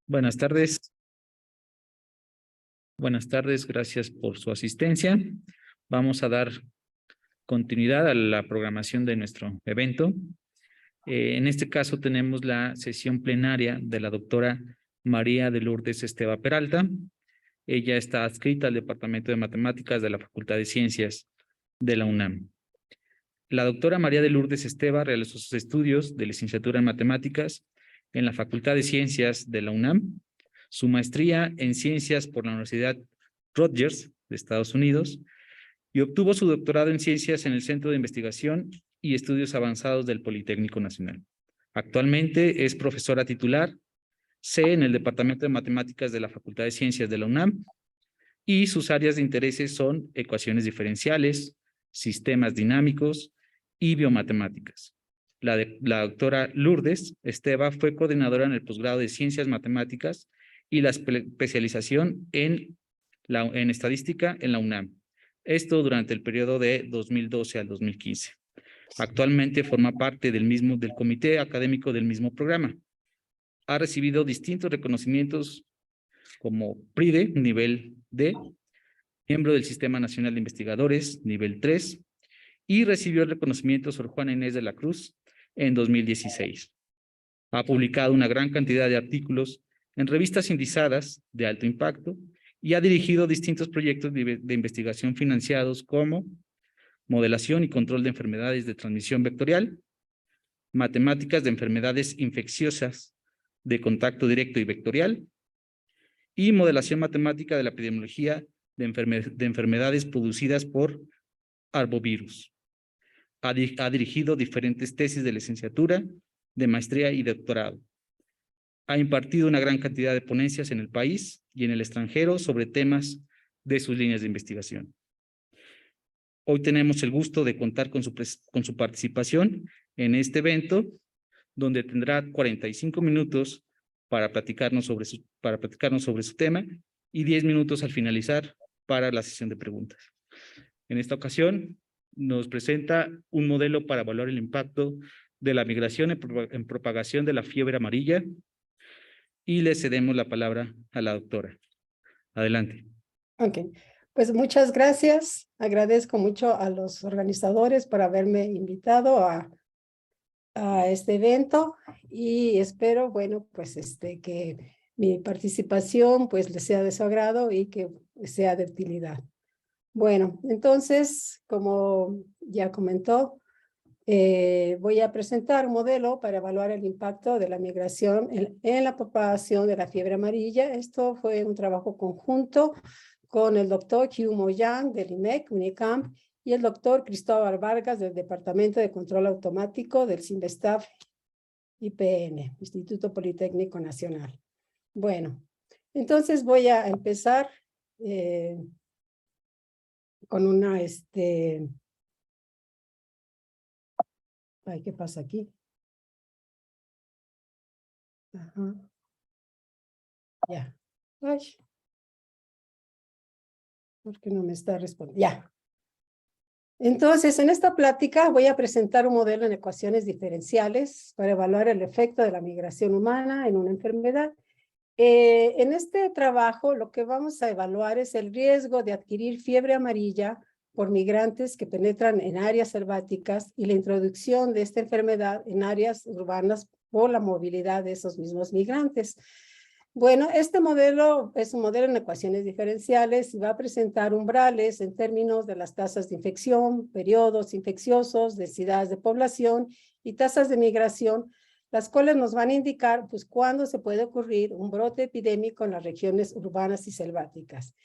Buenas tardes. Buenas tardes, gracias por su asistencia. Vamos a dar continuidad a la programación de nuestro evento. En este caso tenemos la sesión plenaria de la doctora María de Lourdes Esteva Peralta. Ella está adscrita al Departamento de Matemáticas de la Facultad de Ciencias de la UNAM. La doctora María de Lourdes Esteva realizó sus estudios de licenciatura en Matemáticas en la Facultad de Ciencias de la UNAM, su maestría en Ciencias por la Universidad Rutgers de Estados Unidos y obtuvo su doctorado en Ciencias en el Centro de Investigación y Estudios Avanzados del Politécnico Nacional. Actualmente es profesora titular C en el Departamento de Matemáticas de la Facultad de Ciencias de la UNAM y sus áreas de intereses son ecuaciones diferenciales, sistemas dinámicos y biomatemáticas. La doctora Lourdes Esteva fue coordinadora en el posgrado de Ciencias Matemáticas y la especialización en estadística en la UNAM. Esto durante el periodo de 2012 al 2015. Actualmente forma parte del comité académico del mismo programa. Ha recibido distintos reconocimientos como PRIDE, nivel D, miembro del Sistema Nacional de Investigadores, nivel 3, y recibió el reconocimiento Sor Juana Inés de la Cruz en 2016. Ha publicado una gran cantidad de artículos en revistas indizadas de alto impacto y ha dirigido distintos proyectos de investigación financiados como modelación y control de enfermedades de transmisión vectorial, matemáticas de enfermedades infecciosas de contacto directo y vectorial, y modelación matemática de la epidemiología de enfermedades producidas por arbovirus. Ha dirigido diferentes tesis de licenciatura, de maestría y doctorado. Ha impartido una gran cantidad de ponencias en el país y en el extranjero sobre temas de sus líneas de investigación. Hoy tenemos el gusto de contar con su participación en este evento, donde tendrá 45 minutos para platicarnos sobre su tema y 10 minutos al finalizar para la sesión de preguntas. En esta ocasión nos presenta un modelo para evaluar el impacto de la migración en propagación de la fiebre amarilla y le cedemos la palabra a la doctora. Adelante. Ok, pues muchas gracias. Agradezco mucho a los organizadores por haberme invitado a este evento y espero, bueno, pues que mi participación pues les sea de su agrado y que sea de utilidad. Bueno, entonces, como ya comentó, voy a presentar un modelo para evaluar el impacto de la migración en la propagación de la fiebre amarilla. Esto fue un trabajo conjunto con el doctor Hugh Moyan del IMEC, UNICAMP, y el doctor Cristóbal Vargas del Departamento de Control Automático del CINVESTAF IPN, Instituto Politécnico Nacional. Bueno, entonces voy a empezar con una, ay, ¿qué pasa aquí? Ajá. Ya. Ay. ¿Por qué no me está respondiendo? Ya. Entonces, en esta plática voy a presentar un modelo en ecuaciones diferenciales para evaluar el efecto de la migración humana en una enfermedad. En este trabajo, lo que vamos a evaluar es el riesgo de adquirir fiebre amarilla por migrantes que penetran en áreas selváticas y la introducción de esta enfermedad en áreas urbanas por la movilidad de esos mismos migrantes. Bueno, este modelo es un modelo en ecuaciones diferenciales y va a presentar umbrales en términos de las tasas de infección, periodos infecciosos, densidades de población y tasas de migración, las cuales nos van a indicar pues cuándo se puede ocurrir un brote epidémico en las regiones urbanas y selváticas.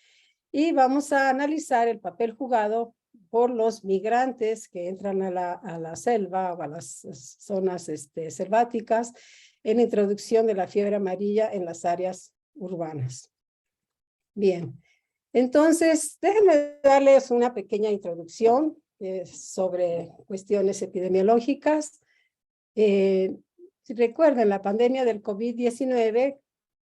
Y vamos a analizar el papel jugado por los migrantes que entran a la selva o a las zonas selváticas en la introducción de la fiebre amarilla en las áreas urbanas. Bien, entonces déjenme darles una pequeña introducción sobre cuestiones epidemiológicas. Si recuerdan, la pandemia del COVID-19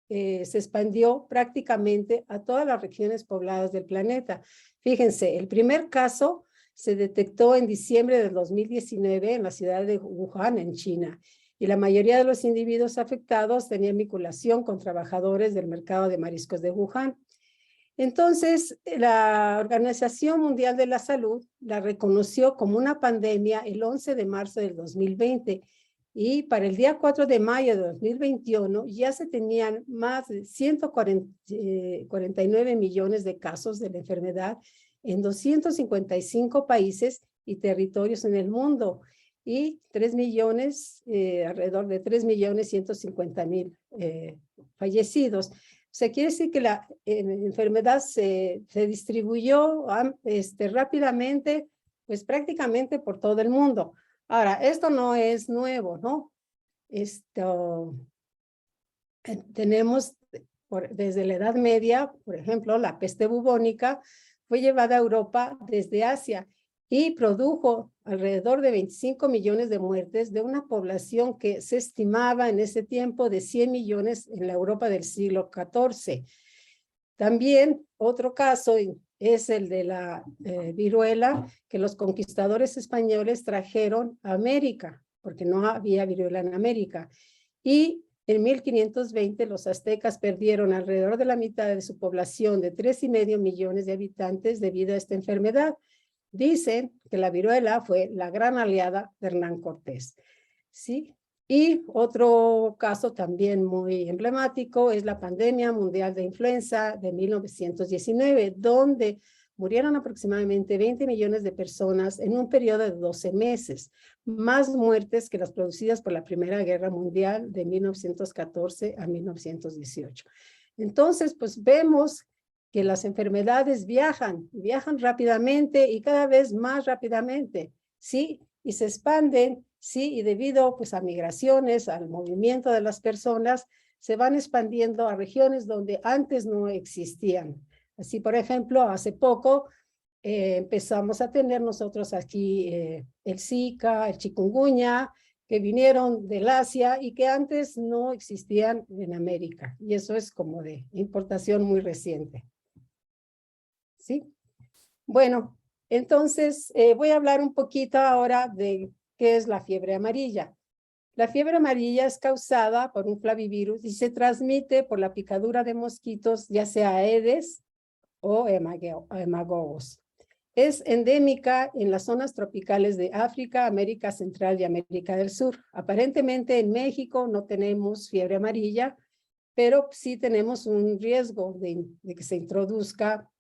se expandió prácticamente a todas las regiones pobladas del planeta. Fíjense, el primer caso se detectó en diciembre del 2019 en la ciudad de Wuhan, en China. y la mayoría de los individuos afectados tenían vinculación con trabajadores del mercado de mariscos de Wuhan. Entonces, la Organización Mundial de la Salud la reconoció como una pandemia el 11 de marzo del 2020 y para el día 4 de mayo de 2021 ya se tenían más de 149 millones de casos de la enfermedad en 255 países y territorios en el mundo y 3 millones, alrededor de 3.150.000 fallecidos. O sea, quiere decir que la enfermedad se distribuyó rápidamente, pues prácticamente por todo el mundo. Ahora, esto no es nuevo, ¿no? Tenemos desde la Edad Media, por ejemplo, la peste bubónica fue llevada a Europa desde Asia y produjo alrededor de 25 millones de muertes de una población que se estimaba en ese tiempo de 100 millones en la Europa del siglo XIV. También otro caso es el de la viruela que los conquistadores españoles trajeron a América, porque no había viruela en América. Y en 1520 los aztecas perdieron alrededor de la mitad de su población de 3,5 millones de habitantes debido a esta enfermedad. Dicen que la viruela fue la gran aliada de Hernán Cortés, ¿sí? Y otro caso también muy emblemático es la pandemia mundial de influenza de 1919, donde murieron aproximadamente 20 millones de personas en un periodo de 12 meses, más muertes que las producidas por la Primera Guerra Mundial de 1914 a 1918. Entonces, pues vemos que las enfermedades viajan rápidamente y cada vez más rápidamente, ¿sí? Y se expanden, ¿sí? Y debido pues a migraciones, al movimiento de las personas, se van expandiendo a regiones donde antes no existían. Así, por ejemplo, hace poco empezamos a tener nosotros aquí el Zika, el chikungunya, que vinieron del Asia y que antes no existían en América. Y eso es como de importación muy reciente. ¿Sí? Bueno, entonces voy a hablar un poquito ahora de qué es la fiebre amarilla. La fiebre amarilla es causada por un flavivirus y se transmite por la picadura de mosquitos, ya sea Aedes o hemagogos. Es endémica en las zonas tropicales de África, América Central y América del Sur. Aparentemente en México no tenemos fiebre amarilla, pero sí tenemos un riesgo de que se introduzca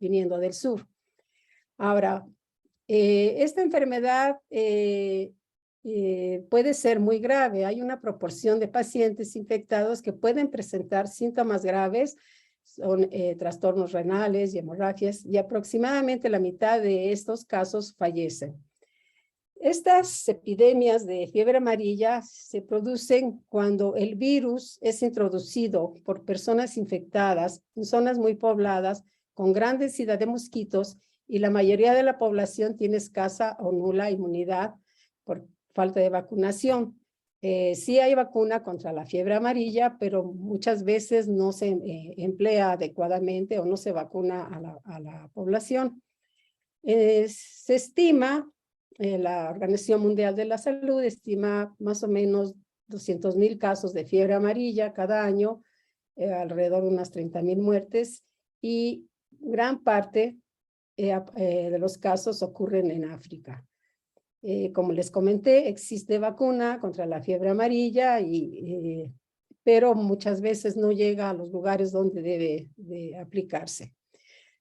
viniendo del sur. Ahora, esta enfermedad puede ser muy grave. Hay una proporción de pacientes infectados que pueden presentar síntomas graves, son trastornos renales y hemorragias, y aproximadamente la mitad de estos casos fallecen. Estas epidemias de fiebre amarilla se producen cuando el virus es introducido por personas infectadas en zonas muy pobladas con gran densidad de mosquitos y la mayoría de la población tiene escasa o nula inmunidad por falta de vacunación. Sí hay vacuna contra la fiebre amarilla, pero muchas veces no se emplea adecuadamente o no se vacuna a la población. Se estima, la Organización Mundial de la Salud estima más o menos 200,000 casos de fiebre amarilla cada año, alrededor de unas 30,000 muertes, y gran parte de los casos ocurren en África. Como les comenté, existe vacuna contra la fiebre amarilla, pero muchas veces no llega a los lugares donde debe de aplicarse.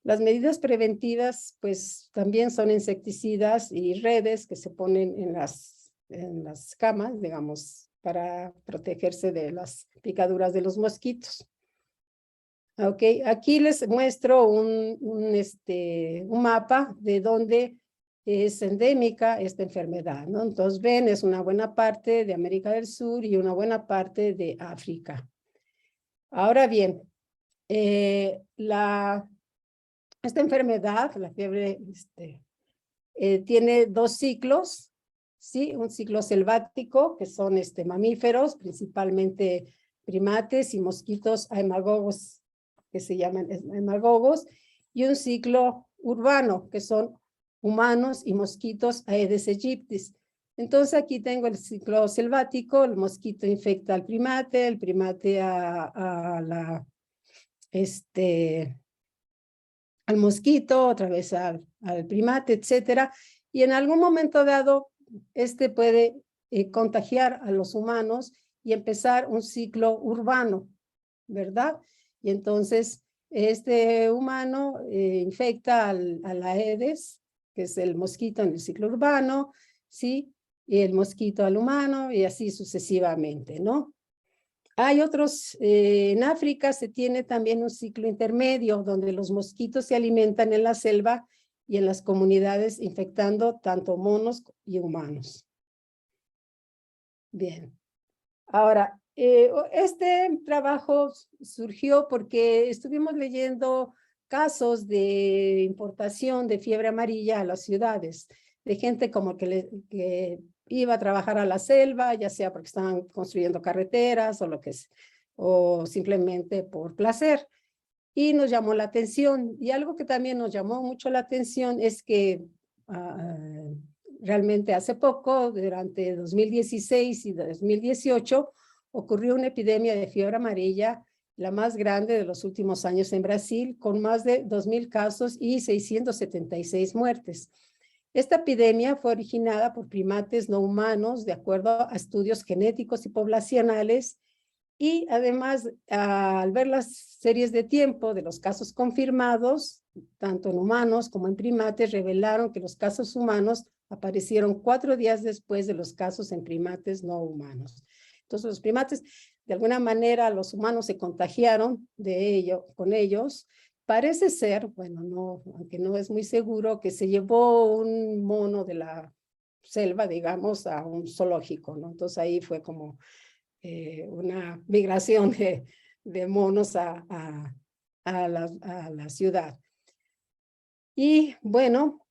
Las medidas preventivas, pues, también son insecticidas y redes que se ponen en las camas, digamos, para protegerse de las picaduras de los mosquitos. Ok, aquí les muestro un mapa de donde es endémica esta enfermedad, ¿no? Entonces, ven, es una buena parte de América del Sur y una buena parte de África. Ahora bien, esta enfermedad, la fiebre, tiene dos ciclos, ¿sí? Un ciclo selvático, que son mamíferos, principalmente primates y mosquitos hemagogos, que se llaman hemagogos, y un ciclo urbano, que son humanos y mosquitos Aedes aegyptis. Entonces aquí tengo el ciclo selvático, el mosquito infecta al primate, el primate al mosquito, otra vez al primate, etcétera. Y en algún momento dado, puede contagiar a los humanos y empezar un ciclo urbano, ¿verdad? Y entonces este humano infecta a la Aedes, que es el mosquito en el ciclo urbano, ¿sí? Y el mosquito al humano y así sucesivamente, ¿no? Hay otros, en África se tiene también un ciclo intermedio donde los mosquitos se alimentan en la selva y en las comunidades infectando tanto monos y humanos. Bien. Ahora, este trabajo surgió porque estuvimos leyendo casos de importación de fiebre amarilla a las ciudades, de gente como que iba a trabajar a la selva, ya sea porque estaban construyendo carreteras o lo que es, o simplemente por placer. Y nos llamó la atención. Y algo que también nos llamó mucho la atención es que realmente hace poco, durante 2016 y 2018, ocurrió una epidemia de fiebre amarilla, la más grande de los últimos años en Brasil, con más de 2,000 casos y 676 muertes. Esta epidemia fue originada por primates no humanos, de acuerdo a estudios genéticos y poblacionales, y además, al ver las series de tiempo de los casos confirmados, tanto en humanos como en primates, revelaron que los casos humanos aparecieron 4 días después de los casos en primates no humanos. Entonces, los primates, de alguna manera, los humanos se contagiaron con ellos. Parece ser, bueno, no, aunque no es muy seguro, que se llevó un mono de la selva, digamos, a un zoológico, ¿no? Entonces ahí fue como una migración de monos a la ciudad. Y bueno,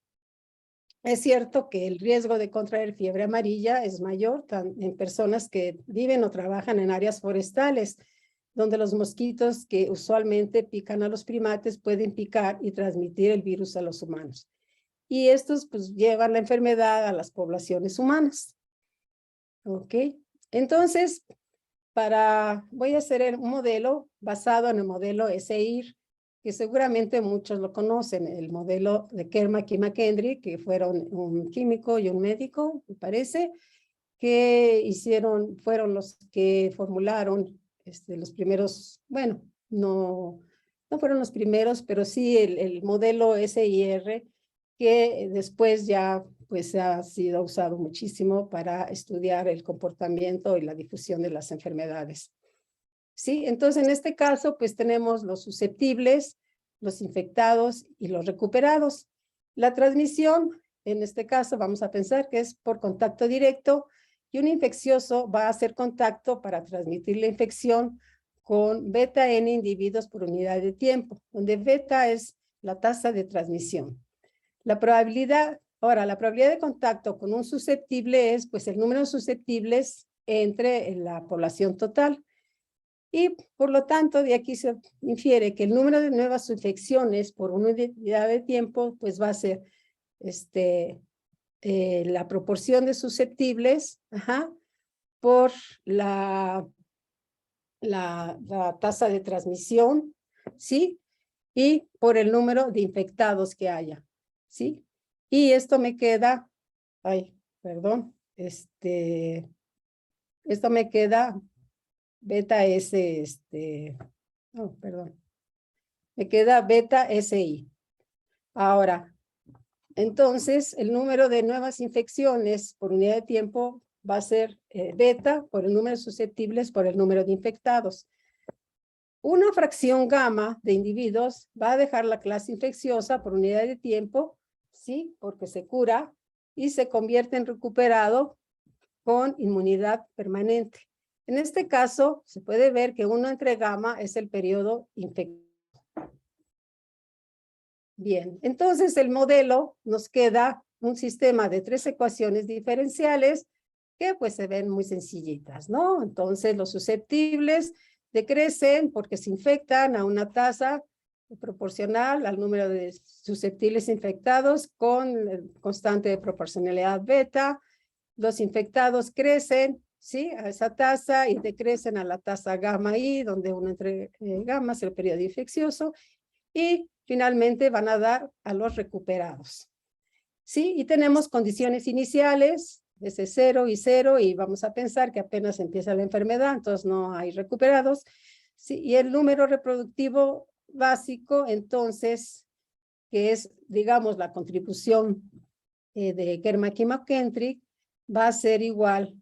es cierto que el riesgo de contraer fiebre amarilla es mayor en personas que viven o trabajan en áreas forestales, donde los mosquitos que usualmente pican a los primates pueden picar y transmitir el virus a los humanos. Y estos pues llevan la enfermedad a las poblaciones humanas. ¿Ok? Entonces, voy a hacer un modelo basado en el modelo SEIR, que seguramente muchos lo conocen, el modelo de Kermack y McKendry, que fueron un químico y un médico, me parece, que fueron los que formularon los primeros, bueno, no fueron los primeros, pero sí el modelo SIR, que después ya pues ha sido usado muchísimo para estudiar el comportamiento y la difusión de las enfermedades. Sí, entonces en este caso pues tenemos los susceptibles, los infectados y los recuperados. La transmisión, en este caso vamos a pensar que es por contacto directo y un infeccioso va a hacer contacto para transmitir la infección con beta N individuos por unidad de tiempo, donde beta es la tasa de transmisión. La probabilidad de contacto con un susceptible es pues el número de susceptibles entre la población total. Y por lo tanto, de aquí se infiere que el número de nuevas infecciones por unidad de tiempo pues va a ser la proporción de susceptibles por la tasa de transmisión, ¿sí? Y por el número de infectados que haya, ¿sí? Y esto me queda, esto me queda beta S, me queda beta SI. Ahora, entonces, el número de nuevas infecciones por unidad de tiempo va a ser beta por el número de susceptibles por el número de infectados. Una fracción gamma de individuos va a dejar la clase infecciosa por unidad de tiempo, ¿sí? Porque se cura y se convierte en recuperado con inmunidad permanente. En este caso, se puede ver que 1 entre gamma es el periodo infeccioso. Bien, entonces el modelo nos queda un sistema de 3 ecuaciones diferenciales que pues se ven muy sencillitas, ¿no? Entonces los susceptibles decrecen porque se infectan a una tasa proporcional al número de susceptibles infectados con el constante de proporcionalidad beta, los infectados crecen, ¿sí? A esa tasa y decrecen a la tasa gamma I, donde uno entre gamma es el periodo infeccioso, y finalmente van a dar a los recuperados. ¿Sí? Y tenemos condiciones iniciales, ese 0 y 0, y vamos a pensar que apenas empieza la enfermedad, entonces no hay recuperados. ¿Sí? Y el número reproductivo básico, entonces, que es, digamos, la contribución de Kermack-McKendrick, va a ser igual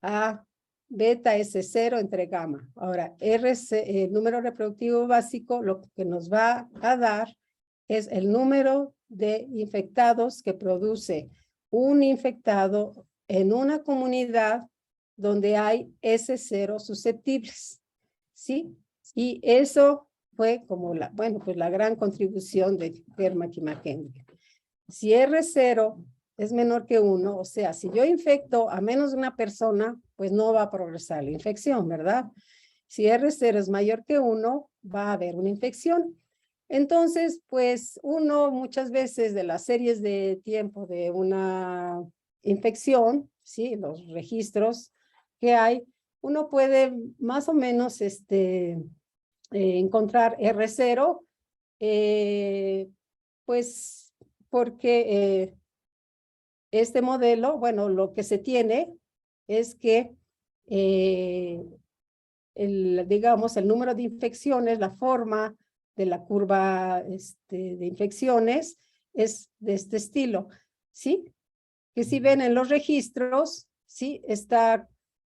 a beta S0 entre gamma. Ahora, el número reproductivo básico lo que nos va a dar es el número de infectados que produce un infectado en una comunidad donde hay S0 susceptibles, ¿sí? Y eso fue como la gran contribución de Kermack-McKendrick. Si R0 es menor que 1, o sea, si yo infecto a menos de una persona, pues no va a progresar la infección, ¿verdad? Si R0 es mayor que 1, va a haber una infección. Entonces, pues uno muchas veces de las series de tiempo de una infección, ¿sí? Los registros que hay, uno puede más o menos encontrar R0, pues porque este modelo, bueno, lo que se tiene es que digamos, el número de infecciones, la forma de la curva de infecciones es de este estilo, ¿sí? Que si ven en los registros, ¿sí?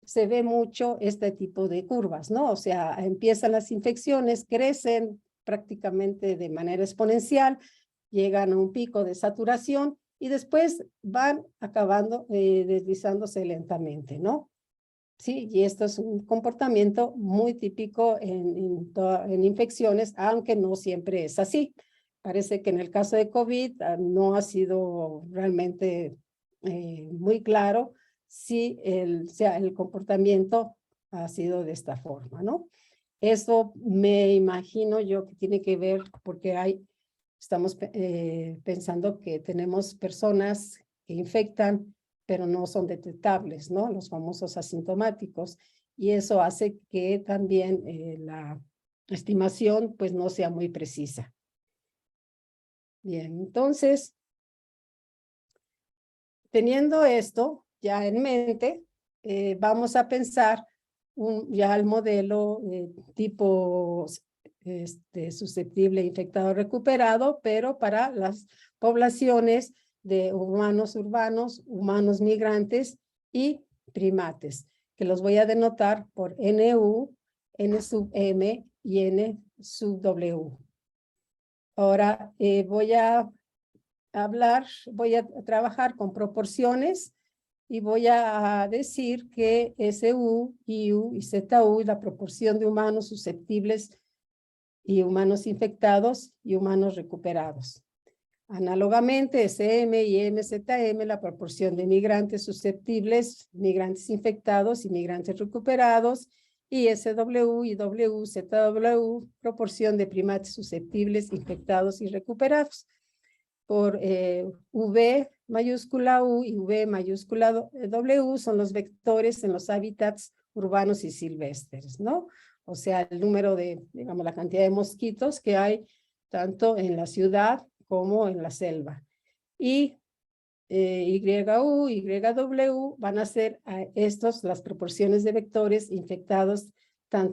Se ve mucho este tipo de curvas, ¿no? O sea, empiezan las infecciones, crecen prácticamente de manera exponencial, llegan a un pico de saturación y después van acabando deslizándose lentamente, ¿no? Sí, y esto es un comportamiento muy típico en infecciones, aunque no siempre es así. Parece que en el caso de COVID no ha sido realmente muy claro si el comportamiento ha sido de esta forma, ¿no? Eso me imagino yo que tiene que ver porque estamos pensando que tenemos personas que infectan pero no son detectables, ¿no? Los famosos asintomáticos. Y eso hace que también la estimación pues no sea muy precisa. Bien, entonces, teniendo esto ya en mente, vamos a pensar ya el modelo tipo susceptible, infectado, recuperado, pero para las poblaciones de humanos urbanos, humanos migrantes y primates, que los voy a denotar por NU, N sub M y N sub W. Ahora voy a trabajar con proporciones y voy a decir que SU, IU y ZU es la proporción de humanos susceptibles y humanos infectados y humanos recuperados. Análogamente, SM y MZM, la proporción de migrantes susceptibles, migrantes infectados y migrantes recuperados, y SW y WZW, proporción de primates susceptibles, infectados y recuperados. Por V mayúscula U y V mayúscula W son los vectores en los hábitats urbanos y silvestres, ¿no? O sea, el número digamos, la cantidad de mosquitos que hay tanto en la ciudad como en la selva. Y YU, YW van a ser las proporciones de vectores infectados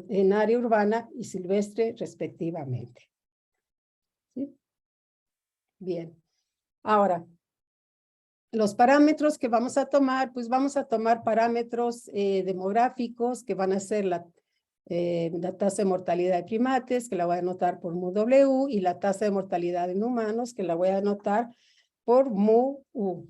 en área urbana y silvestre respectivamente. ¿Sí? Bien. Ahora, los parámetros que vamos a tomar, pues vamos a tomar parámetros demográficos que van a ser la tasa de mortalidad de primates, que la voy a anotar por mu-W, y la tasa de mortalidad en humanos, que la voy a anotar por mu-U.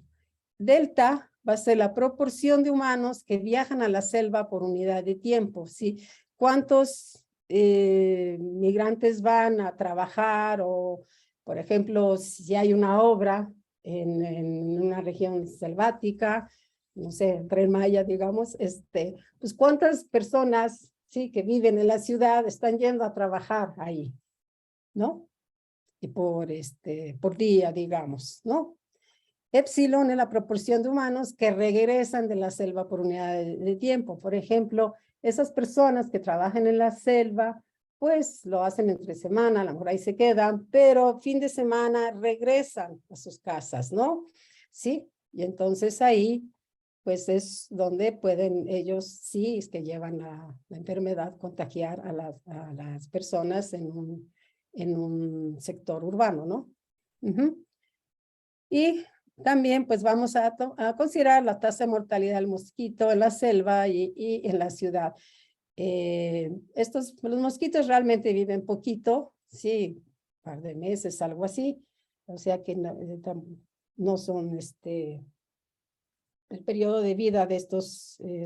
Delta va a ser la proporción de humanos que viajan a la selva por unidad de tiempo, ¿sí? ¿Cuántos migrantes van a trabajar o, por ejemplo, si hay una obra en una región selvática, no sé, Tren Maya, digamos, pues cuántas personas, sí, que viven en la ciudad están yendo a trabajar ahí, ¿no? Y por día, digamos, ¿no? Epsilon es la proporción de humanos que regresan de la selva por unidad de tiempo. Por ejemplo, esas personas que trabajan en la selva, pues lo hacen entre semana, a lo mejor ahí se quedan, pero fin de semana regresan a sus casas, ¿no? Sí, y entonces ahí, pues es donde pueden ellos, sí, es que llevan la enfermedad, contagiar a las personas en un sector urbano, ¿no? Y también pues vamos a considerar la tasa de mortalidad del mosquito en la selva y en la ciudad. Los mosquitos realmente viven poquito, sí, un par de meses, algo así, o sea que no son el periodo de vida de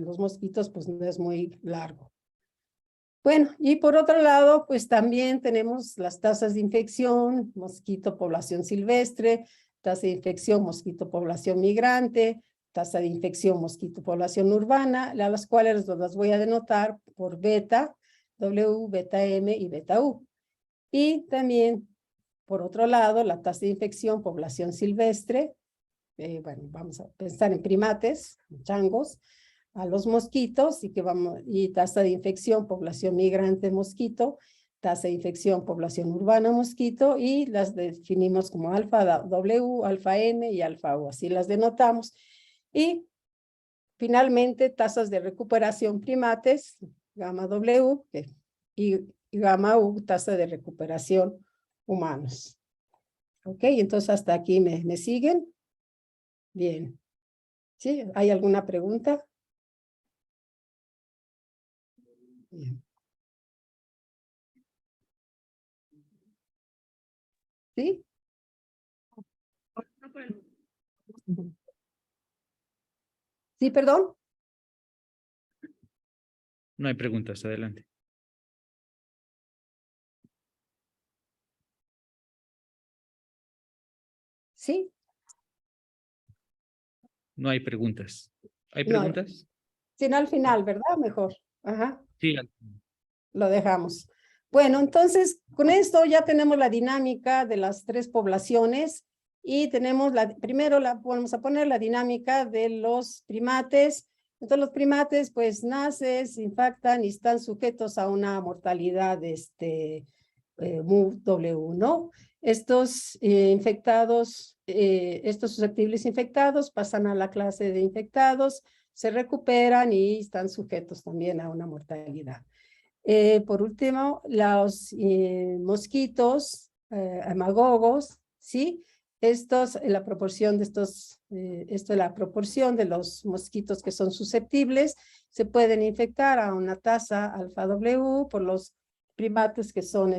los mosquitos pues no es muy largo. Bueno, y por otro lado, pues también tenemos las tasas de infección, mosquito población silvestre, tasa de infección mosquito población migrante, tasa de infección mosquito población urbana, las cuales las voy a denotar por beta, W, beta M y beta U. Y también, por otro lado, la tasa de infección población silvestre, bueno, vamos a pensar en primates, changos, a los mosquitos y tasa de infección población migrante mosquito, tasa de infección población urbana mosquito y las definimos como alfa W, alfa M y alfa U, así las denotamos. Y finalmente tasas de recuperación primates, gamma W y gamma U, tasa de recuperación humanos. Ok, entonces hasta aquí me siguen. Bien. ¿Sí? ¿Hay alguna pregunta? Bien. ¿Sí? Sí, perdón. No hay preguntas, adelante. Sí. No hay preguntas. ¿Hay No, preguntas? sino al final, ¿verdad? Mejor. Ajá. Sí. Lo dejamos. Bueno, entonces, con esto ya tenemos la dinámica de las tres poblaciones y tenemos primero vamos a poner la dinámica de los primates. Entonces, los primates, pues, nacen, se infectan y están sujetos a una mortalidad, MUW, ¿no? Estos infectados, estos susceptibles infectados pasan a la clase de infectados, se recuperan y están sujetos también a una mortalidad. Por último, los mosquitos amagogos, ¿sí? La proporción de esto es la proporción de los mosquitos que son susceptibles, se pueden infectar a una tasa alfa W por los primates que son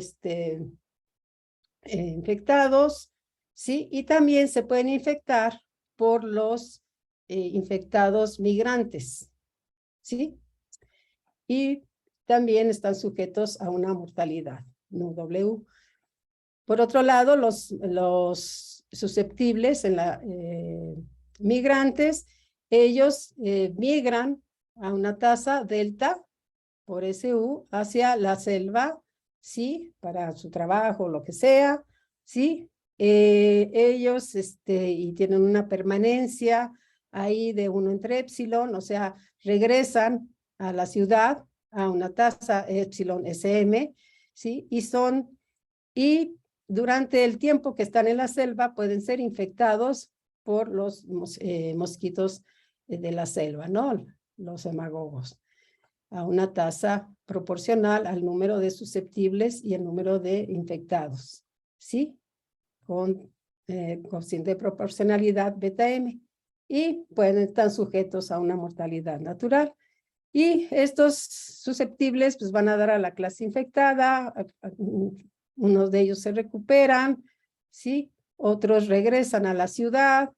infectados, ¿sí? Y también se pueden infectar por los infectados migrantes, ¿sí? Y también están sujetos a una mortalidad, no W. Por otro lado, los susceptibles migrantes, ellos migran a una tasa delta por SU hacia la selva, ¿sí? Para su trabajo, lo que sea, ¿sí? Ellos y tienen una permanencia ahí de 1 entre epsilon, o sea, regresan a la ciudad a una tasa epsilon SM, ¿sí? Y durante el tiempo que están en la selva pueden ser infectados por los mosquitos de la selva, ¿no? Los hemagogos, a una tasa proporcional al número de susceptibles y el número de infectados, ¿sí? Con coeficiente de proporcionalidad beta M. Y pueden estar sujetos a una mortalidad natural. Y estos susceptibles pues van a dar a la clase infectada, unos de ellos se recuperan, ¿sí? Otros regresan a la ciudad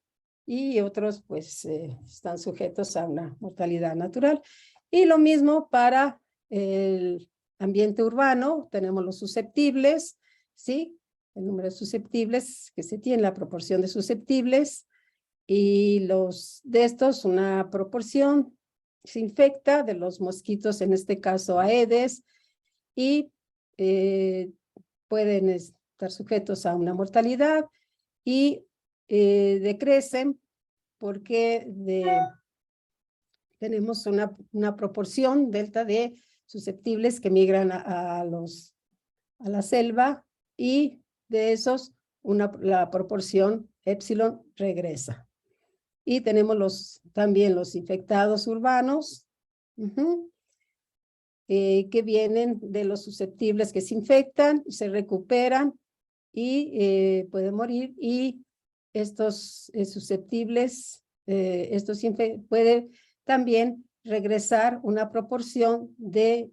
y otros pues están sujetos a una mortalidad natural. Y lo mismo para el ambiente urbano, tenemos los susceptibles, ¿sí? El número de susceptibles que se tiene, la proporción de susceptibles, y de estos una proporción se infecta de los mosquitos, en este caso Aedes, y pueden estar sujetos a una mortalidad y decrecen porque tenemos una proporción delta de susceptibles que migran a la selva, y de esos la proporción epsilon regresa. Y tenemos también los infectados urbanos, que vienen de los susceptibles que se infectan, se recuperan y pueden morir, y estos susceptibles, puede también regresar una proporción de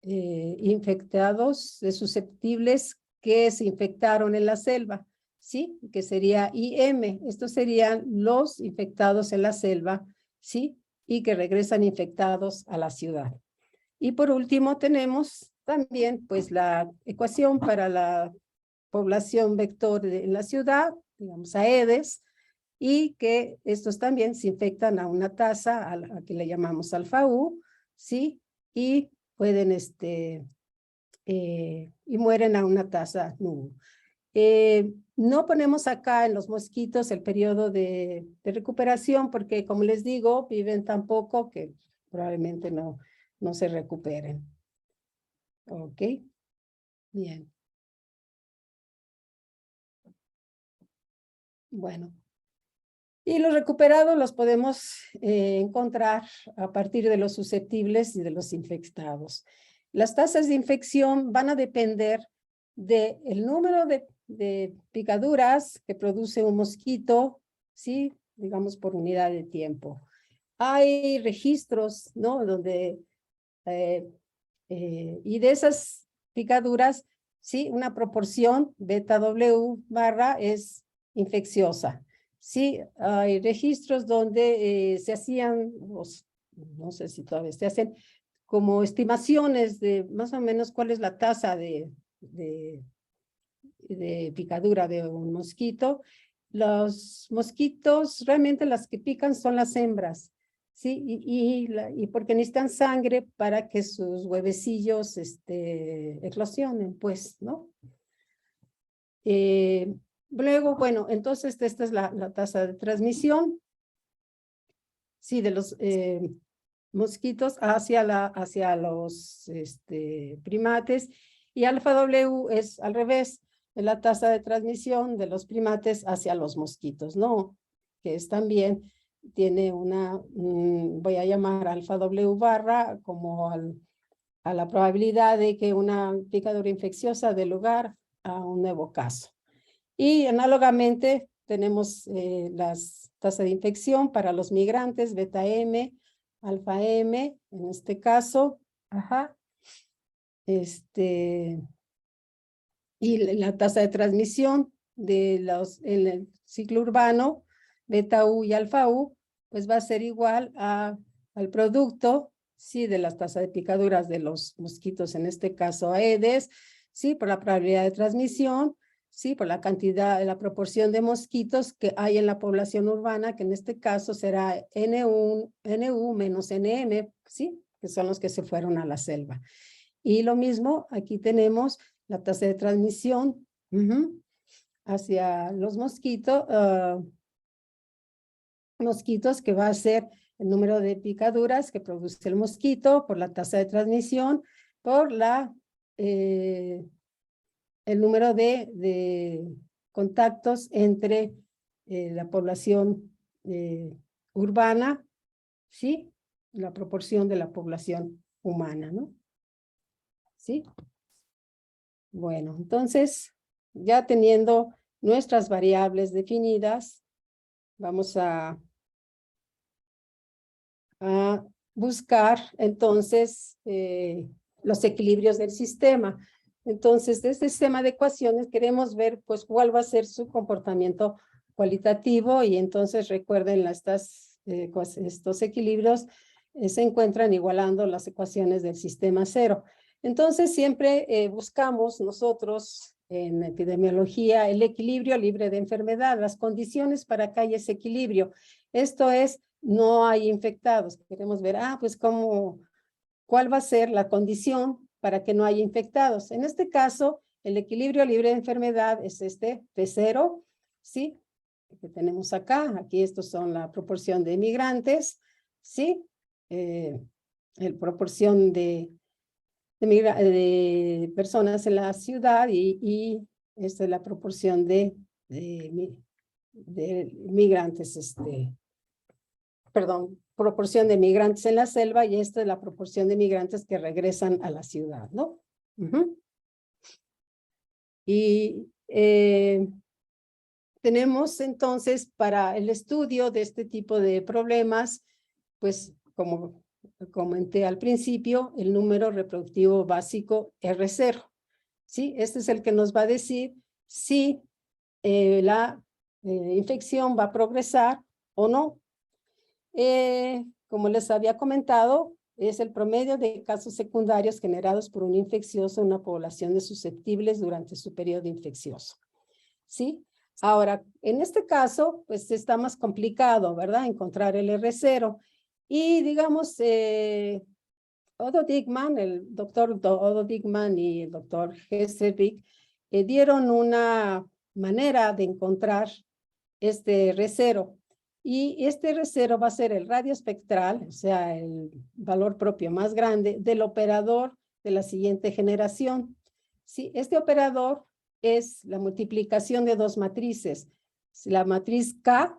infectados, de susceptibles que se infectaron en la selva, ¿sí? Que sería IM. Estos serían los infectados en la selva, ¿sí? Y que regresan infectados a la ciudad. Y por último tenemos también pues la ecuación para la población vector en la ciudad, digamos Aedes, y que estos también se infectan a una tasa a que le llamamos alfa U, ¿sí? Y pueden, y mueren a una tasa nu. No ponemos acá en los mosquitos el periodo de recuperación porque, como les digo, viven tan poco que probablemente no se recuperen. Ok, bien. Bueno. Y los recuperados los podemos encontrar a partir de los susceptibles y de los infectados. Las tasas de infección van a depender del número de picaduras que produce un mosquito, ¿sí? Digamos por unidad de tiempo. Hay registros, ¿no? Donde, y de esas picaduras, ¿sí? Una proporción beta W barra es infecciosa. Sí, hay registros donde se hacían, no sé si todavía se hacen, como estimaciones de más o menos cuál es la tasa de picadura de un mosquito. Los mosquitos, realmente las que pican son las hembras, ¿sí? Y porque necesitan sangre para que sus huevecillos eclosionen, pues, ¿no? Luego, bueno, entonces esta es la tasa de transmisión, sí, de los mosquitos hacia los primates, y alfa W es al revés, de la tasa de transmisión de los primates hacia los mosquitos, ¿no? Que es también, tiene voy a llamar alfa W barra como a la probabilidad de que una picadura infecciosa dé lugar a un nuevo caso. Y análogamente tenemos las tasas de infección para los migrantes, beta M, alfa M, en este caso, y la tasa de transmisión en el ciclo urbano, beta U y alfa U, pues va a ser igual al producto, sí, de las tasas de picaduras de los mosquitos, en este caso Aedes, sí, por la probabilidad de transmisión, sí, por la cantidad, la proporción de mosquitos que hay en la población urbana, que en este caso será NU menos NM, sí, que son los que se fueron a la selva. Y lo mismo, aquí tenemos la tasa de transmisión hacia los mosquitos, que va a ser el número de picaduras que produce el mosquito por la tasa de transmisión, por el número de contactos entre la población urbana, ¿sí? La proporción de la población humana, ¿no? ¿Sí? Bueno, entonces, ya teniendo nuestras variables definidas, vamos a buscar entonces los equilibrios del sistema. Entonces, de este sistema de ecuaciones queremos ver pues cuál va a ser su comportamiento cualitativo, y entonces recuerden estos equilibrios se encuentran igualando las ecuaciones del sistema cero. Entonces siempre buscamos nosotros en epidemiología el equilibrio libre de enfermedad, las condiciones para que haya ese equilibrio. Esto es, no hay infectados. Queremos ver, pues cuál va a ser la condición para que no haya infectados. En este caso, el equilibrio libre de enfermedad es P0, ¿sí? que tenemos acá. Aquí estos son la proporción de migrantes, ¿sí? La proporción de personas en la ciudad y esta es la proporción de migrantes, perdón, proporción de migrantes en la selva y esta es la proporción de migrantes que regresan a la ciudad, ¿no? Y tenemos entonces para el estudio de este tipo de problemas, pues como comenté al principio, el número reproductivo básico R0, ¿sí? Este es el que nos va a decir si la infección va a progresar o no. Como les había comentado, es el promedio de casos secundarios generados por un infeccioso en una población de susceptibles durante su periodo infeccioso, ¿sí? Ahora, en este caso, pues está más complicado, ¿verdad? Encontrar el R0. Y digamos, Odo Dickman, el doctor Odo Dickman y el doctor Hesselvik dieron una manera de encontrar este R0. Y este R0 va a ser el radio espectral, o sea, el valor propio más grande del operador de la siguiente generación. Sí, este operador es la multiplicación de dos matrices. La matriz K,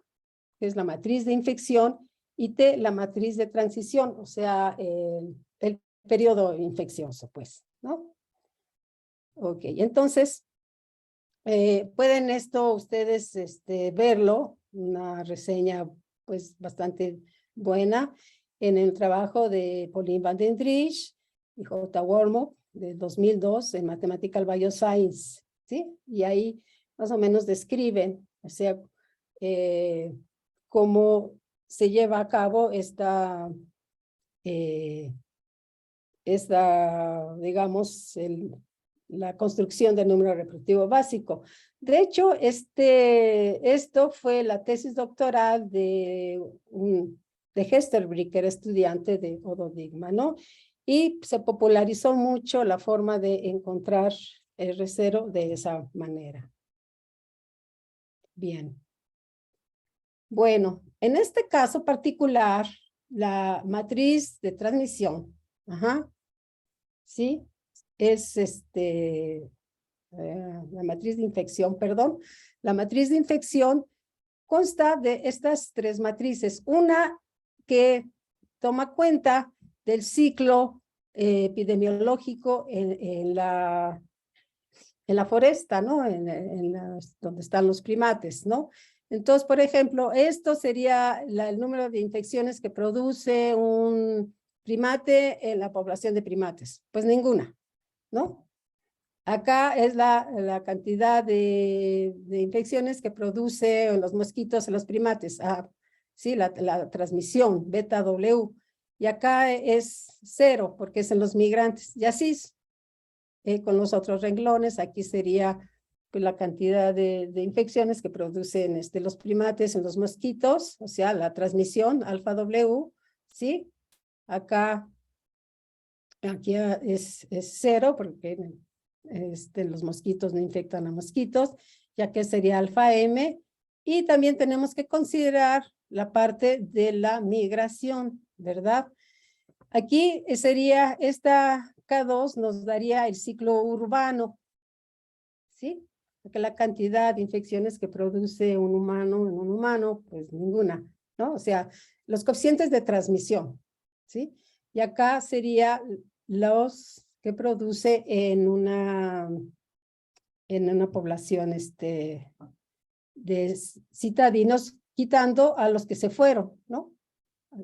que es la matriz de infección, y T, la matriz de transición, o sea, el periodo infeccioso, pues, ¿no? Ok, entonces, pueden esto ustedes verlo, una reseña pues bastante buena en el trabajo de Pauline van den Driesch y J. Wormuth de 2002 en Mathematical Bioscience, ¿sí? Y ahí más o menos describen, o sea, cómo se lleva a cabo digamos, la construcción del número reproductivo básico. De hecho, esto fue la tesis doctoral de Hesselvik, que era estudiante de Odo Dickman, ¿no? Y se popularizó mucho la forma de encontrar R0 de esa manera. Bien. Bueno, en este caso particular, la matriz de transmisión, ¿sí? Es la matriz de infección, perdón. La matriz de infección consta de estas tres matrices. Una que toma cuenta del ciclo epidemiológico en la foresta, ¿no? Donde están los primates, ¿no? Entonces, por ejemplo, esto sería el número de infecciones que produce un primate en la población de primates. Pues ninguna, ¿no? Acá es la cantidad de infecciones que produce en los mosquitos en los primates. Sí, la transmisión, beta W. Y acá es 0, porque es en los migrantes. Y así con los otros renglones, aquí sería pues, la cantidad de infecciones que producen los primates en los mosquitos, o sea, la transmisión, alfa W, ¿sí? Acá, aquí es 0, porque los mosquitos no infectan a mosquitos, ya que sería alfa M, y también tenemos que considerar la parte de la migración, ¿verdad? Aquí sería esta K2 nos daría el ciclo urbano, ¿sí? Porque la cantidad de infecciones que produce un humano en un humano, pues ninguna, ¿no? O sea, los coeficientes de transmisión, ¿sí? Y acá sería los que produce en una población de citadinos, quitando a los que se fueron, ¿no?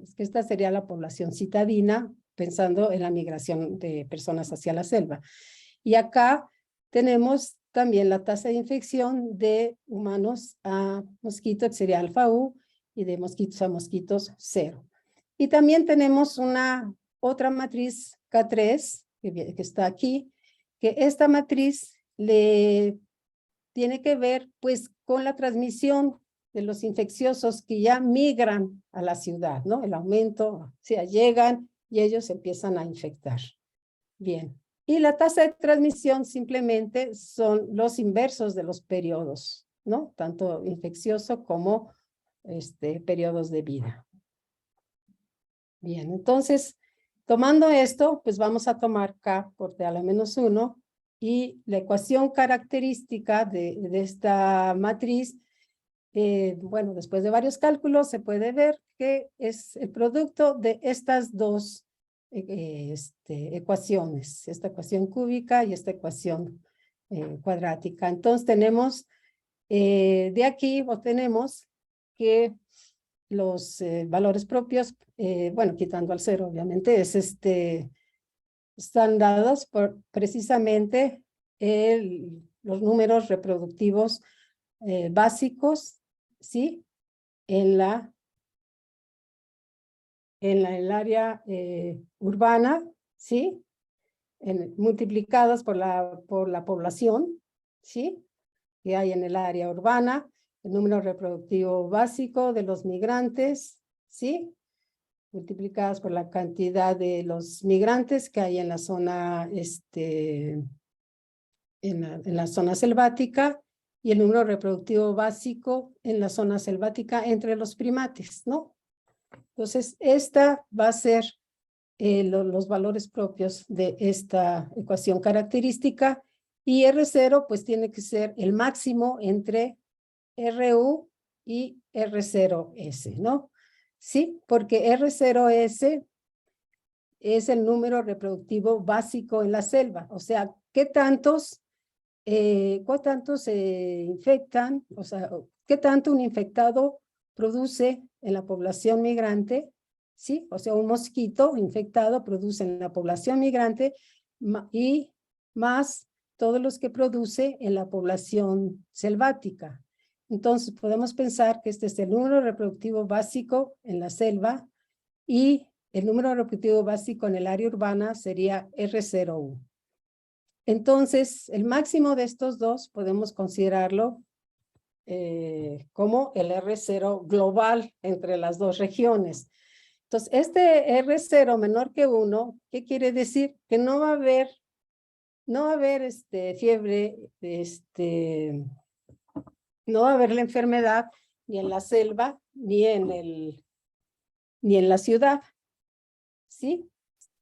Es que esta sería la población citadina, pensando en la migración de personas hacia la selva. Y acá tenemos también la tasa de infección de humanos a mosquitos, que sería alfa U, y de mosquitos a mosquitos 0. Y también tenemos otra matriz K3, que está aquí, que esta matriz le tiene que ver pues con la transmisión de los infecciosos que ya migran a la ciudad, ¿no? El aumento, o sea, llegan y ellos empiezan a infectar. Bien. Y la tasa de transmisión simplemente son los inversos de los periodos, ¿no? Tanto infeccioso como periodos de vida. Bien, entonces, tomando esto, pues vamos a tomar K por T a la menos 1 y la ecuación característica de esta matriz, bueno, después de varios cálculos se puede ver que es el producto de estas dos ecuaciones, esta ecuación cúbica y esta ecuación cuadrática. Entonces tenemos, de aquí obtenemos que los valores propios, bueno, quitando al cero, obviamente, están dados por precisamente los números reproductivos básicos, ¿sí? En el área urbana, ¿sí? Multiplicadas por la población, ¿sí? Que hay en el área urbana, el número reproductivo básico de los migrantes, ¿sí? Multiplicadas por la cantidad de los migrantes que hay en la zona, en la zona selvática, y el número reproductivo básico en la zona selvática entre los primates, ¿no? Entonces, esta va a ser los valores propios de esta ecuación característica, y R0 pues tiene que ser el máximo entre RU y R0S, ¿no? Sí, porque R0S es el número reproductivo básico en la selva, o sea, ¿qué tantos se infectan? O sea, ¿qué tanto un infectado produce en la población migrante? ¿Sí? O sea, un mosquito infectado produce en la población migrante y más todos los que produce en la población selvática. Entonces, podemos pensar que este es el número reproductivo básico en la selva y el número reproductivo básico en el área urbana sería R0U. Entonces, el máximo de estos dos podemos considerarlo como el R0 global entre las dos regiones. Entonces, este R0 menor que 1, ¿qué quiere decir? Que no va a haber fiebre, no va a haber la enfermedad ni en la selva, ni en la ciudad, ¿sí?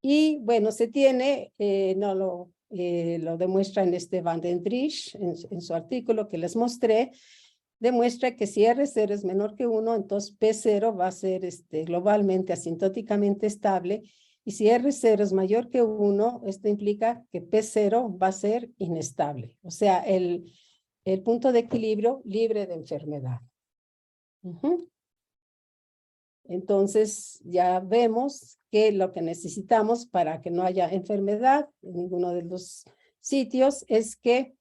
Y bueno, se tiene, lo demuestra en Van den Driesch, en su artículo que les mostré, demuestra que si R0 es menor que 1, entonces P0 va a ser globalmente asintóticamente estable, y si R0 es mayor que 1, esto implica que P0 va a ser inestable, o sea, el punto de equilibrio libre de enfermedad. Entonces, ya vemos que lo que necesitamos para que no haya enfermedad en ninguno de los sitios es que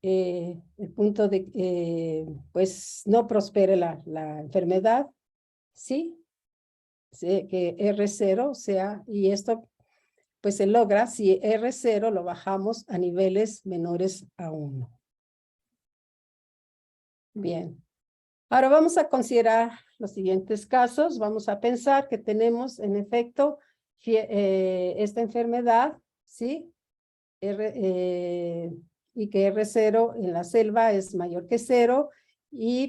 el punto pues no prospere la enfermedad, ¿sí? Que R0 sea, y esto pues se logra si R0 lo bajamos a niveles menores a 1. Bien. Ahora vamos a considerar los siguientes casos. Vamos a pensar que tenemos en efecto esta enfermedad, ¿sí? Y que R0 en la selva es mayor que 0,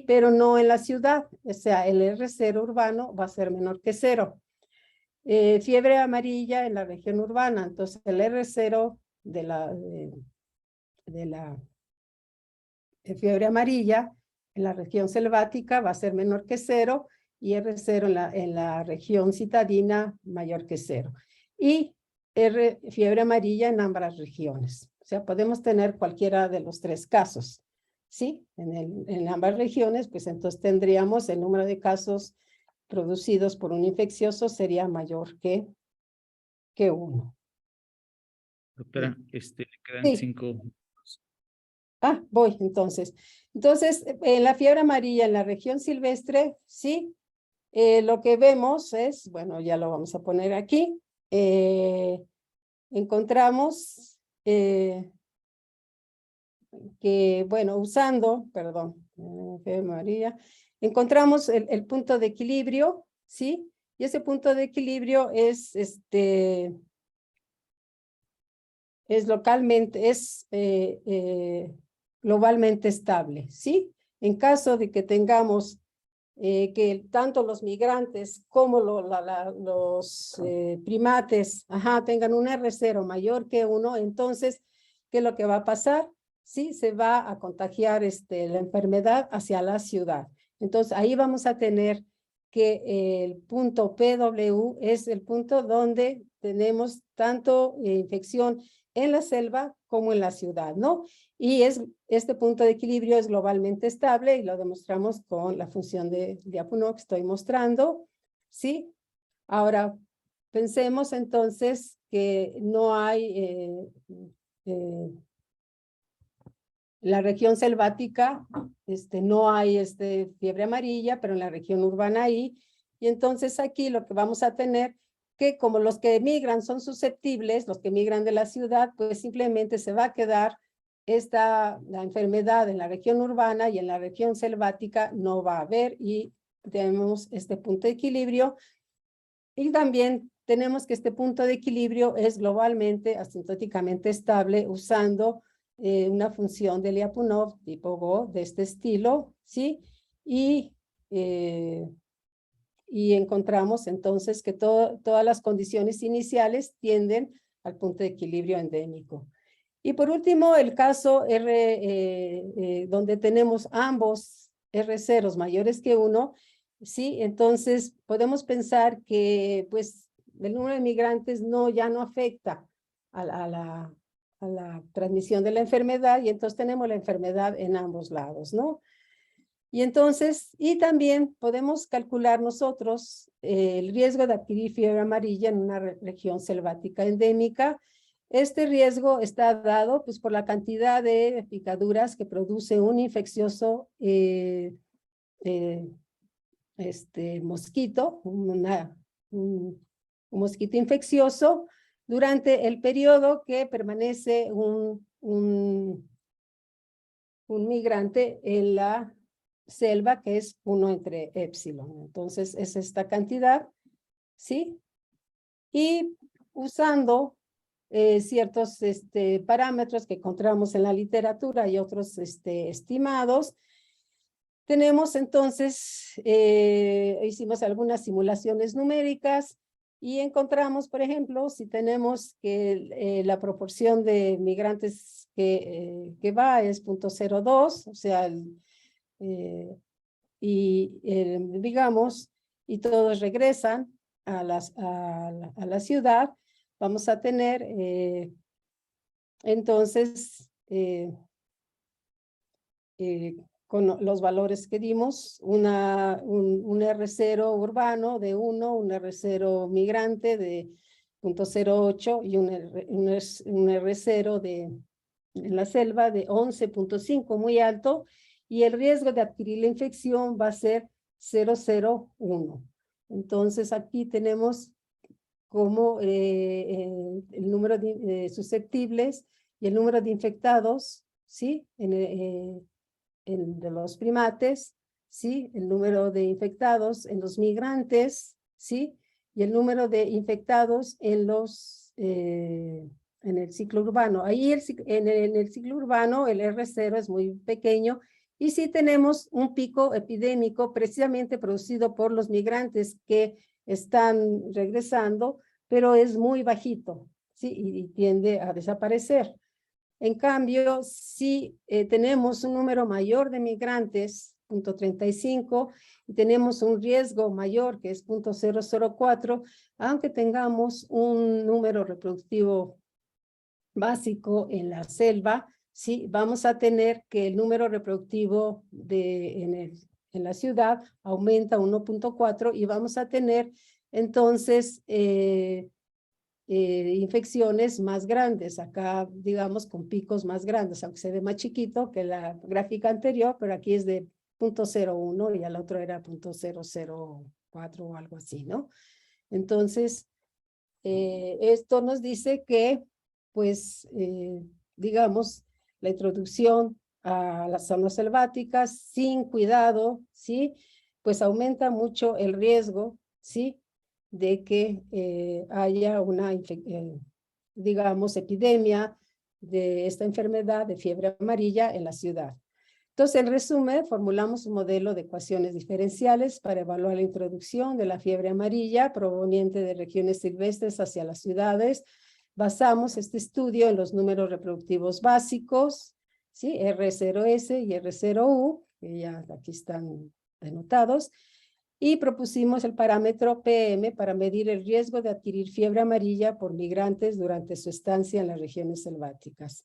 pero no en la ciudad. O sea, el R0 urbano va a ser menor que 0. Fiebre amarilla en la región urbana. Entonces, el R0 de la fiebre amarilla en la región selvática va a ser menor que 0, y R0 en la región citadina mayor que 0. Y fiebre amarilla en ambas regiones. O sea, podemos tener cualquiera de los tres casos, ¿sí? En ambas regiones, pues entonces tendríamos el número de casos producidos por un infeccioso sería mayor que 1. Doctora, le quedan Sí. 5. Voy entonces. Entonces, en la fiebre amarilla en la región silvestre, sí, lo que vemos es, bueno, ya lo vamos a poner aquí, encontramos que, bueno, fiebre amarilla, encontramos el punto de equilibrio, ¿sí? Y ese punto de equilibrio es localmente, globalmente estable, ¿sí? En caso de que tengamos que tanto los migrantes como los primates tengan un R0 mayor que 1, entonces, ¿qué es lo que va a pasar? Sí, se va a contagiar la enfermedad hacia la ciudad. Entonces, ahí vamos a tener que el punto PW es el punto donde tenemos tanto infección en la selva como en la ciudad, ¿no? Y este punto de equilibrio es globalmente estable y lo demostramos con la función de Lyapunov que estoy mostrando, ¿sí? Ahora, pensemos entonces que no hay la región selvática, no hay fiebre amarilla, pero en la región urbana hay. Y entonces aquí lo que vamos a tener, que como los que emigran son susceptibles, los que emigran de la ciudad, pues simplemente se va a quedar la enfermedad en la región urbana y en la región selvática no va a haber y tenemos este punto de equilibrio. Y también tenemos que este punto de equilibrio es globalmente, asintóticamente estable usando una función de Lyapunov tipo Go de este estilo, ¿sí? Y encontramos entonces que todas las condiciones iniciales tienden al punto de equilibrio endémico. Y por último, el caso donde tenemos ambos R0 mayores que 1, ¿sí? Entonces, podemos pensar que pues, el número de migrantes ya no afecta a la transmisión de la enfermedad, y entonces tenemos la enfermedad en ambos lados, ¿no? Y entonces, y también podemos calcular nosotros el riesgo de adquirir fiebre amarilla en una región selvática endémica. Este riesgo está dado pues, por la cantidad de picaduras que produce un infeccioso mosquito, un mosquito infeccioso, durante el periodo que permanece un migrante en la selva, que es 1 entre epsilon. Entonces, es esta cantidad, ¿sí? Y usando ciertos parámetros que encontramos en la literatura y otros estimados, tenemos entonces, hicimos algunas simulaciones numéricas y encontramos, por ejemplo, si tenemos que la proporción de migrantes que va es 0.02, o sea, digamos, y todos regresan a la ciudad, vamos a tener entonces con los valores que dimos, un R0 urbano de 1, un R0 migrante de 0.08 y un R0 en la selva de 11.5, muy alto, y el riesgo de adquirir la infección va a ser 0.01. Entonces aquí tenemos como el número de susceptibles y el número de infectados, ¿sí? De los primates, ¿sí? El número de infectados en los migrantes, ¿sí? Y el número de infectados en el ciclo urbano. Ahí en el ciclo urbano el R0 es muy pequeño y sí tenemos un pico epidémico precisamente producido por los migrantes que están regresando, pero es muy bajito, ¿sí? Y tiende a desaparecer. En cambio, si tenemos un número mayor de migrantes, 0.35, y tenemos un riesgo mayor, que es 0.004, aunque tengamos un número reproductivo básico en la selva, sí, vamos a tener que el número reproductivo en la ciudad aumenta 1.4 y vamos a tener entonces infecciones más grandes, acá digamos con picos más grandes, aunque se ve más chiquito que la gráfica anterior, pero aquí es de 0.01 y al otro era 0.004 o algo así, ¿no? Entonces, esto nos dice que, pues, digamos, la introducción a las zonas selváticas sin cuidado, ¿sí? Pues aumenta mucho el riesgo, ¿sí? De que haya una, digamos, epidemia de esta enfermedad de fiebre amarilla en la ciudad. Entonces, en resumen, formulamos un modelo de ecuaciones diferenciales para evaluar la introducción de la fiebre amarilla proveniente de regiones silvestres hacia las ciudades. Basamos este estudio en los números reproductivos básicos, ¿sí? R0S y R0U, que ya aquí están denotados, y propusimos el parámetro PM para medir el riesgo de adquirir fiebre amarilla por migrantes durante su estancia en las regiones selváticas.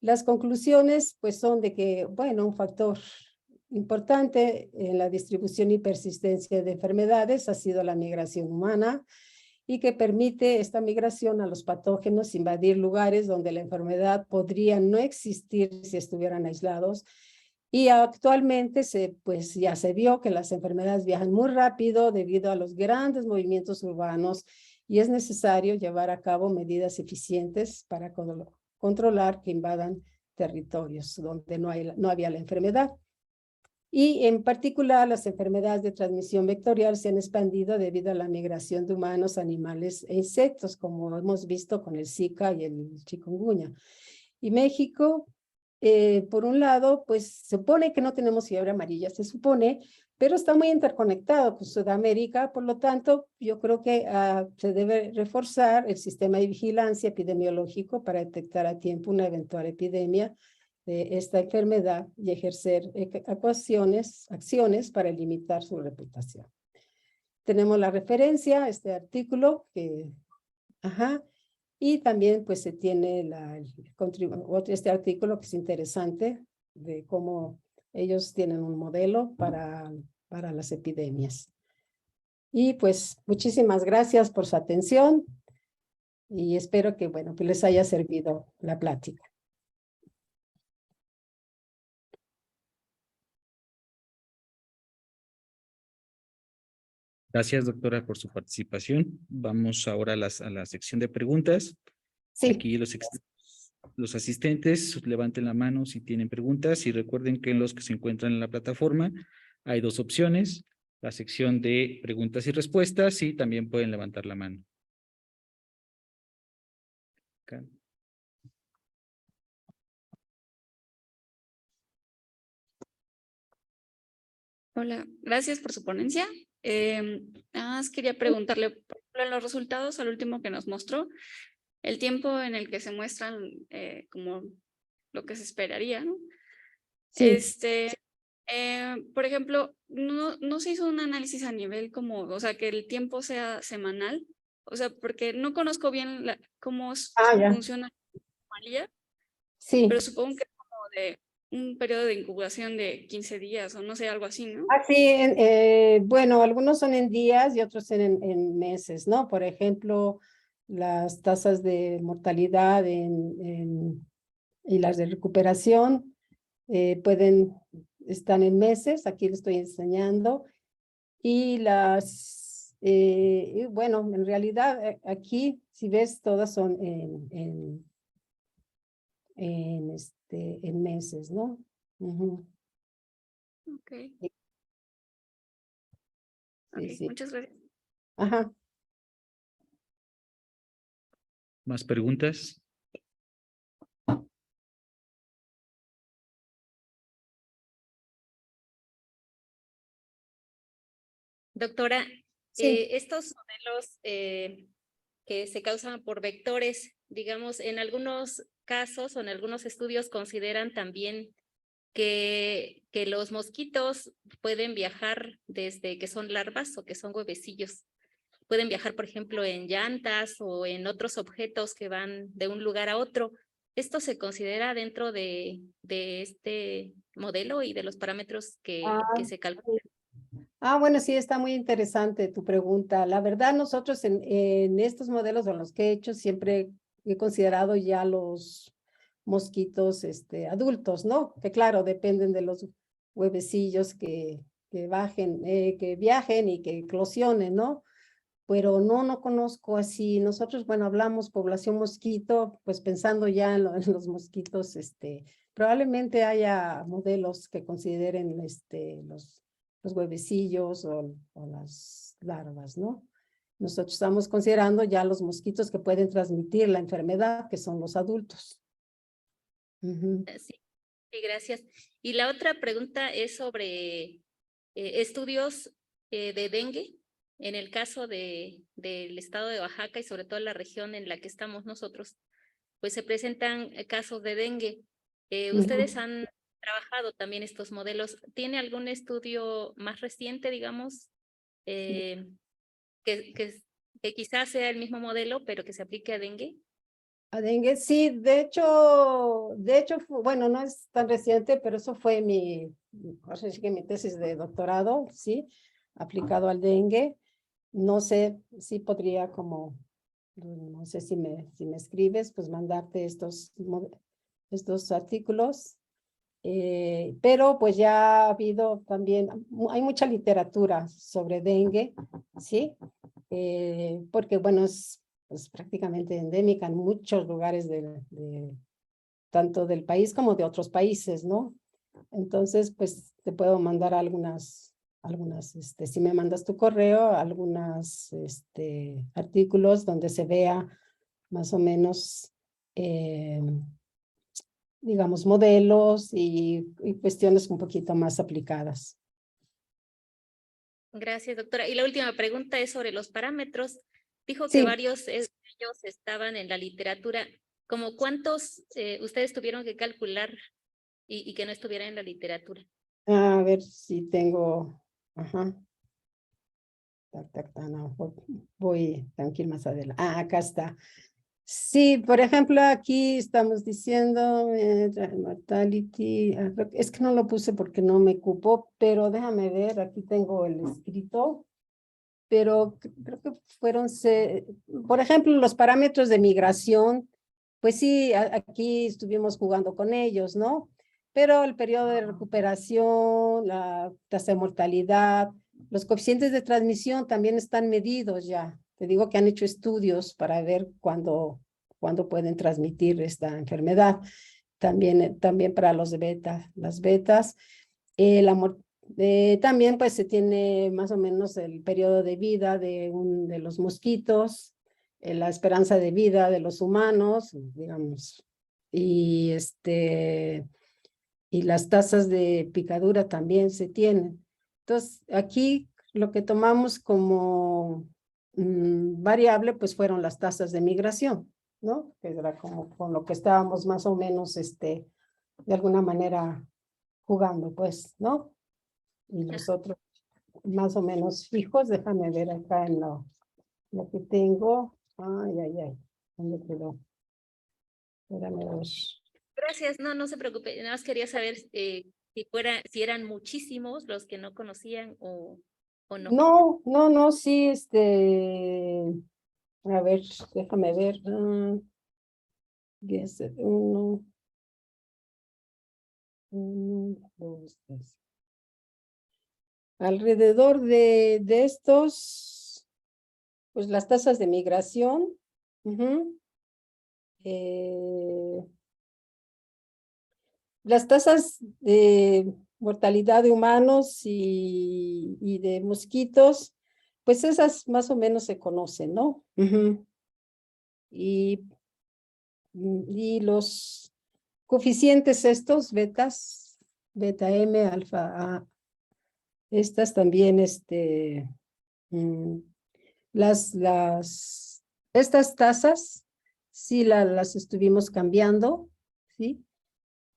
Las conclusiones, pues, son de que, bueno, un factor importante en la distribución y persistencia de enfermedades ha sido la migración humana y que permite esta migración a los patógenos invadir lugares donde la enfermedad podría no existir si estuvieran aislados. Y actualmente pues ya se vio que las enfermedades viajan muy rápido debido a los grandes movimientos urbanos y es necesario llevar a cabo medidas eficientes para controlar que invadan territorios donde no había la enfermedad. Y en particular las enfermedades de transmisión vectorial se han expandido debido a la migración de humanos, animales e insectos, como hemos visto con el Zika y el chikungunya. Y México, por un lado, pues se supone que no tenemos fiebre amarilla, se supone, pero está muy interconectado con Sudamérica, por lo tanto, yo creo que se debe reforzar el sistema de vigilancia epidemiológico para detectar a tiempo una eventual epidemia de esta enfermedad y ejercer acciones para limitar su reputación. Tenemos la referencia a este artículo que, y también pues se tiene este artículo que es interesante de cómo ellos tienen un modelo para las epidemias. Y pues muchísimas gracias por su atención y espero que, bueno, que les haya servido la plática. Gracias, doctora, por su participación. Vamos ahora a la sección de preguntas. Sí. Aquí los asistentes levanten la mano si tienen preguntas y recuerden que en los que se encuentran en la plataforma hay dos opciones, la sección de preguntas y respuestas y también pueden levantar la mano. Acá. Hola, gracias por su ponencia. Nada más quería preguntarle, por ejemplo, en los resultados, al último que nos mostró, el tiempo en el que se muestran como lo que se esperaría, ¿no? Sí. Por ejemplo, no se hizo un análisis a nivel como, o sea, que el tiempo sea semanal, o sea, porque no conozco bien cómo funciona la anomalía, sí. pero supongo que es como de un periodo de incubación de 15 días o no sé, algo así, ¿no? Sí, bueno, algunos son en días y otros en meses, ¿no? Por ejemplo, las tasas de mortalidad y las de recuperación están en meses, aquí les estoy enseñando, y bueno, en realidad aquí, si ves, todas son en meses, ¿no? Okay. Sí, sí. Muchas gracias. Ajá. ¿Más preguntas? Doctora, Sí. estos modelos que se causan por vectores, digamos, en algunos casos o en algunos estudios consideran también que los mosquitos pueden viajar desde que son larvas o que son huevecillos. Pueden viajar, por ejemplo, en llantas o en otros objetos que van de un lugar a otro. ¿Esto se considera dentro de este modelo y de los parámetros que se calculan? Bueno, sí, está muy interesante tu pregunta. La verdad, nosotros en estos modelos o los que he hecho siempre he considerado ya los mosquitos adultos, ¿no? Que claro, dependen de los huevecillos que viajen y que eclosionen, ¿no? Pero no conozco así. Nosotros, bueno, hablamos población mosquito, pues pensando ya en los mosquitos, probablemente haya modelos que consideren los huevecillos o las larvas, ¿no? Nosotros estamos considerando ya los mosquitos que pueden transmitir la enfermedad, que son los adultos. Ujú. Sí, sí, gracias. Y la otra pregunta es sobre estudios de dengue. En el caso del estado de Oaxaca y sobre todo la región en la que estamos nosotros, pues se presentan casos de dengue. Ustedes Ujú. han trabajado también estos modelos. ¿Tiene algún estudio más reciente, digamos, eh, que, que, que quizás sea el mismo modelo, pero que se aplique a dengue? A dengue, sí, bueno, no es tan reciente, pero eso fue ahora sí que mi tesis de doctorado, sí, aplicado al dengue. No sé si podría como, no sé si me escribes, pues mandarte estos artículos. Pero pues ya ha habido también, hay mucha literatura sobre dengue, ¿sí? Porque bueno, es pues, prácticamente endémica en muchos lugares tanto del país como de otros países, ¿no? Entonces, pues te puedo mandar si me mandas tu correo, artículos donde se vea más o menos, digamos, modelos y cuestiones un poquito más aplicadas. Gracias, doctora. Y la última pregunta es sobre los parámetros. Dijo que Sí, varios de ellos estaban en la literatura. ¿Cómo cuántos ustedes tuvieron que calcular y que no estuvieran en la literatura? a ver si tengo, ajá, no, voy tranquilo más adelante. Ah, acá está. Sí, por ejemplo, aquí estamos diciendo mortality, es que no lo puse porque no me cupo, pero déjame ver, aquí tengo el escrito, pero creo que por ejemplo, los parámetros de migración, pues sí, aquí estuvimos jugando con ellos, ¿no? Pero el periodo de recuperación, la tasa de mortalidad, los coeficientes de transmisión también están medidos ya. Te digo que han hecho estudios para ver cuándo pueden transmitir esta enfermedad. También para las betas, también pues se tiene más o menos el periodo de vida de los mosquitos, la esperanza de vida de los humanos, digamos, y y las tasas de picadura también se tienen. Entonces, aquí lo que tomamos como variable, pues fueron las tasas de migración, ¿no? Que era como con lo que estábamos más o menos, de alguna manera jugando, pues, ¿no? Y los otros más o menos fijos, déjame ver acá en lo que tengo. Ay, ¿dónde quedó? Espérame a ver. Gracias, no, no se preocupe. Nada más quería saber si eran muchísimos los que no conocían o no. No, sí, a ver, déjame ver. 1, 2, 3. Alrededor de estos, pues las tasas de migración, las tasas de mortalidad de humanos y de mosquitos, pues esas más o menos se conocen, ¿no? Y y los coeficientes estos, beta M, alfa A, estas también, mm, estas tasas, sí las estuvimos cambiando, ¿sí?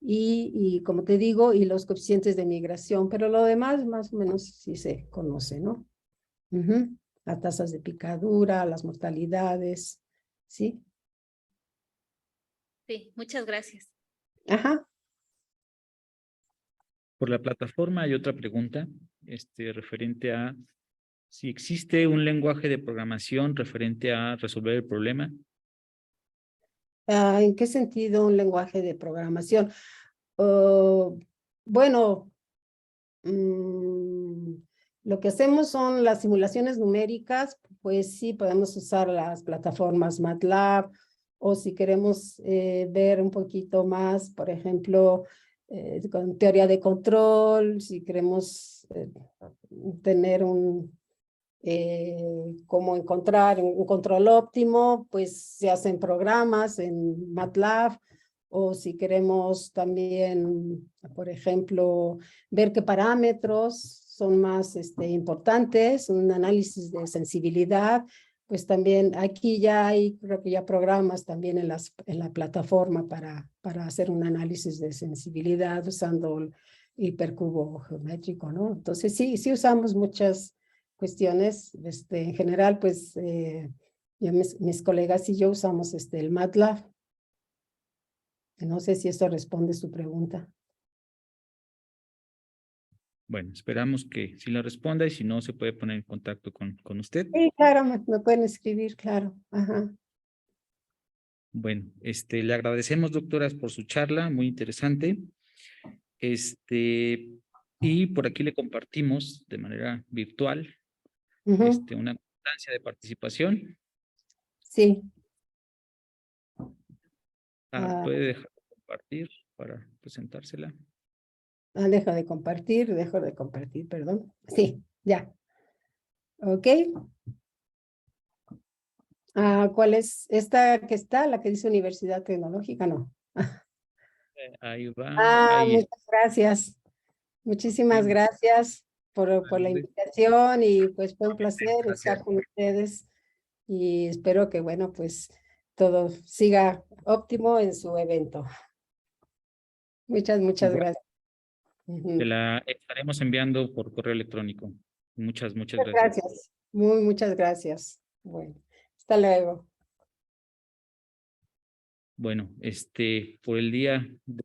Y como te digo, y los coeficientes de migración, pero lo demás más o menos sí se conoce, ¿no? Las tasas de picadura, las mortalidades, ¿sí? Sí, muchas gracias. Ajá. Por la plataforma hay otra pregunta, referente a si existe un lenguaje de programación referente a resolver el problema. ¿En qué sentido un lenguaje de programación? Oh, bueno, lo que hacemos son las simulaciones numéricas, pues sí, podemos usar las plataformas MATLAB, o si queremos ver un poquito más, por ejemplo, con teoría de control, si queremos tener cómo encontrar un control óptimo, pues se hacen programas en MATLAB, o si queremos también, por ejemplo, ver qué parámetros son más importantes, un análisis de sensibilidad, pues también aquí ya hay, creo que ya programas también en la plataforma para hacer un análisis de sensibilidad usando el hipercubo geométrico, ¿no? Entonces sí usamos muchas cuestiones, en general, pues mis colegas y yo usamos el MATLAB. No sé si esto responde su pregunta. Bueno, esperamos que sí la responda y si no, se puede poner en contacto con usted. Sí, claro, me pueden escribir, claro. Ajá. Bueno, le agradecemos, doctoras, por su charla, muy interesante. Y por aquí le compartimos de manera virtual Ujú. una constancia de participación. Sí. ¿Puede dejar de compartir para presentársela? Dejo de compartir, perdón. Sí, ya. Ok. ¿Cuál es esta que está? La que dice Universidad Tecnológica, no. Ahí va, ahí está. Muchas gracias. Muchísimas Sí, gracias por la Vale, invitación y pues fue un placer gracias. estar con ustedes y espero que, bueno, pues todo siga óptimo en su evento. Muchas Igual, gracias. te Ujú. la estaremos enviando por correo electrónico. Muchas Muchas gracias. gracias. Muchas gracias. Bueno, hasta luego. Bueno, por el día de